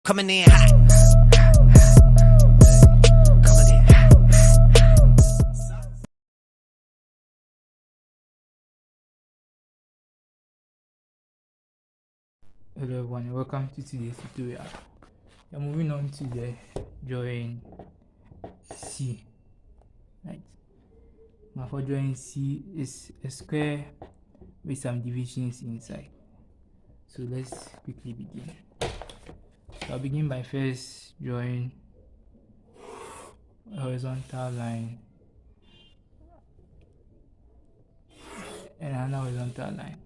Coming in hot. Coming in hot. Hello everyone, welcome to today's tutorial. We're moving on to the drawing C. Right. Now for drawing C is a square with some divisions inside. So let's quickly begin. So I'll begin by first drawing a horizontal line and another horizontal line.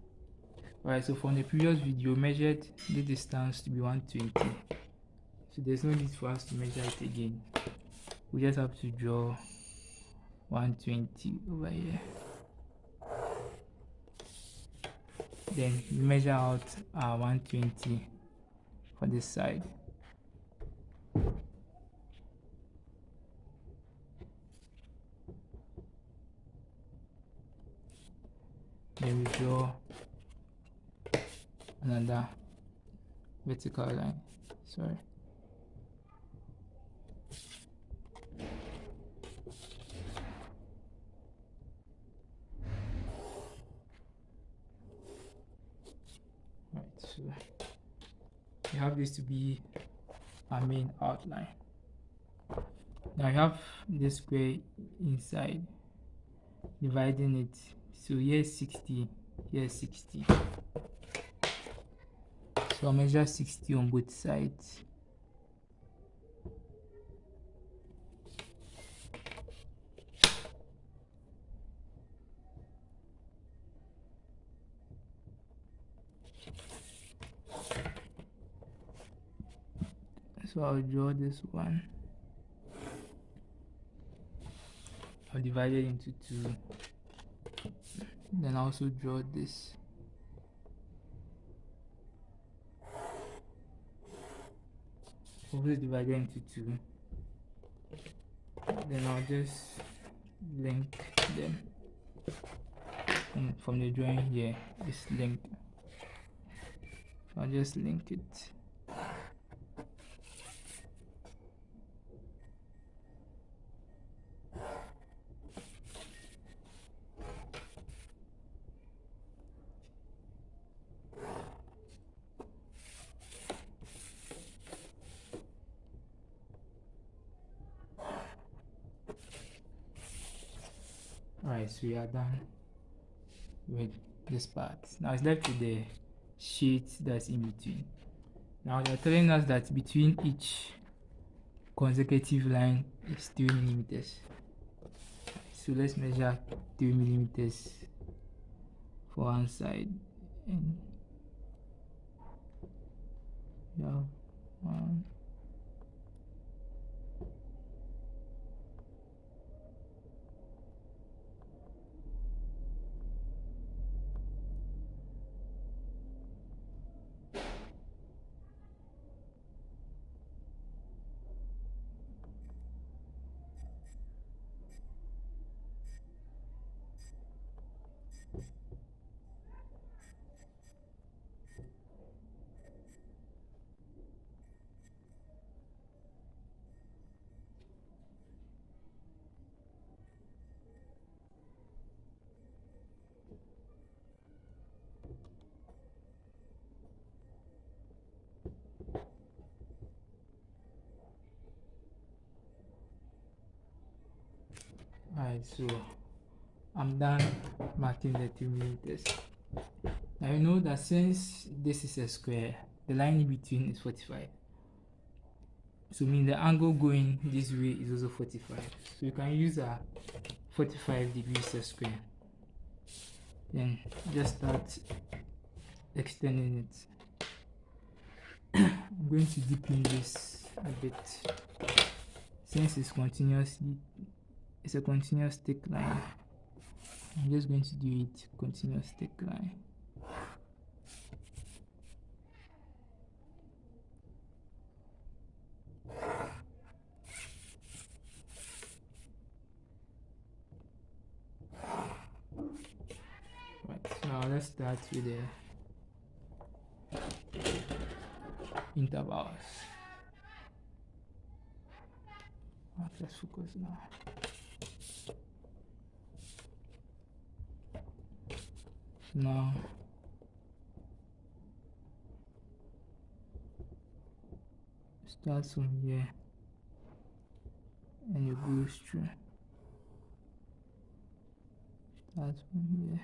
Alright, so from the previous video, measured the distance to be 120. So there's no need for us to measure it again. We just have to draw 120 over here. Then we measure out our 120 for this side. Then we draw another vertical line. Sorry. Right, so we have this to be our main outline. Now we have this square inside, dividing it. So here is 60, here is 60. So I'll measure 60 on both sides. So I'll draw this one. I'll divide it into two. Then I'll also draw this. Also divide it into two. Then I'll just link them. And from the drawing here, it's linked. So I'll just link it. Alright, so we are done with this part. Now it's left with the sheet that's in between. Now they're telling us that between each consecutive line is 3 millimeters. So let's measure 3 millimeters for one side, and we have 1. Alright, so I'm done marking the 2 millimeters. Now you know that since this is a square, the line in between is 45. So mean the angle going this way is also 45. So you can use a 45 degrees a square. Then just start extending it. I'm going to deepen this a bit. Since it's a continuous thick line, I'm just going to do it continuous thick line. Right, so now let's start with the intervals. Let's focus now. Now start from here and you go through. Start from here.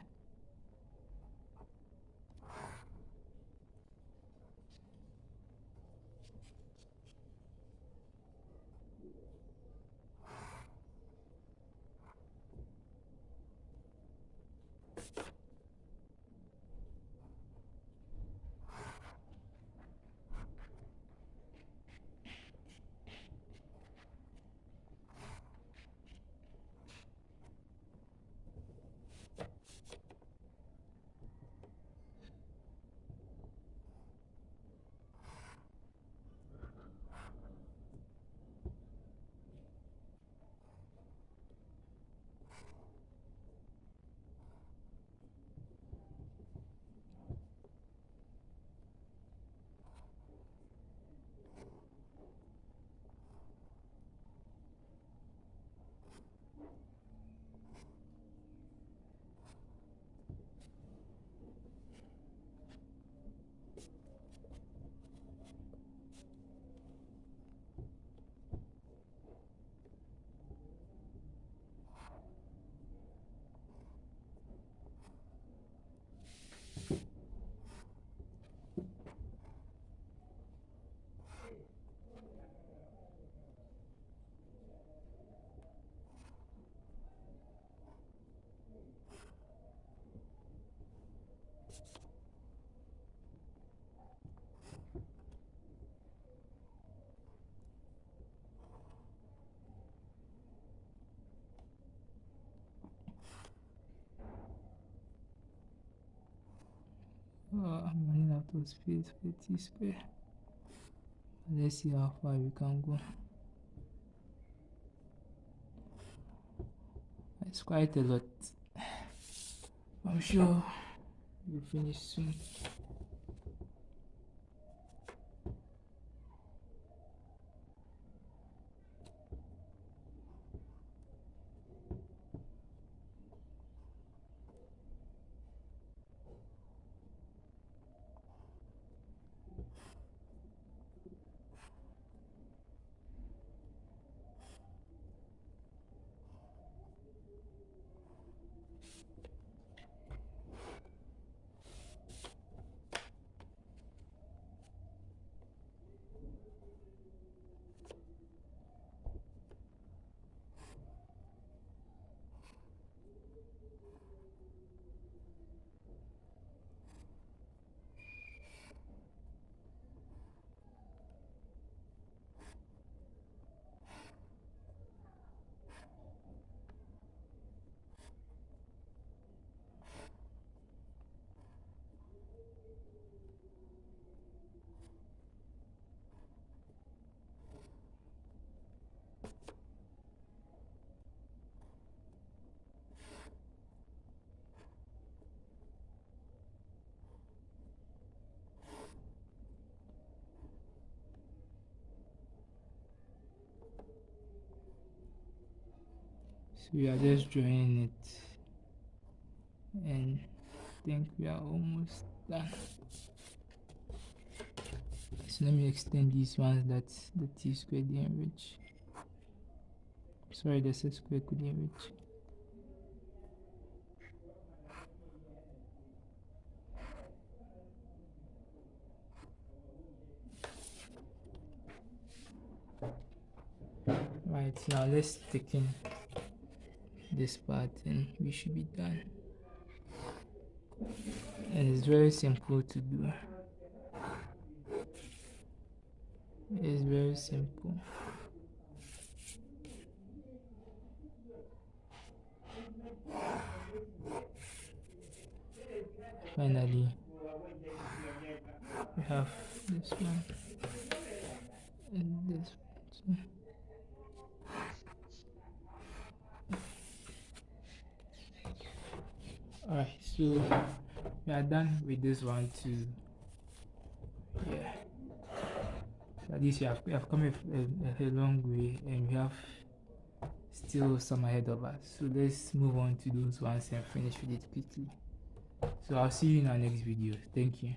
I'm running out of space for T-square. Let's see how far we can go. It's quite a lot. I'm sure we'll finish soon. So we are just joining it, and I think we are almost done. So let me extend these ones that the T-square didn't reach. Sorry, the S-square couldn't reach. Right, now let's take in this part and we should be done. And it's very simple to do. It's very simple. Finally, we have this one and this one. Alright, so we are done with this one too. Yeah. So at least we have come a long way, and we have still some ahead of us. So let's move on to those ones and finish with it quickly. So I'll see you in our next video. Thank you.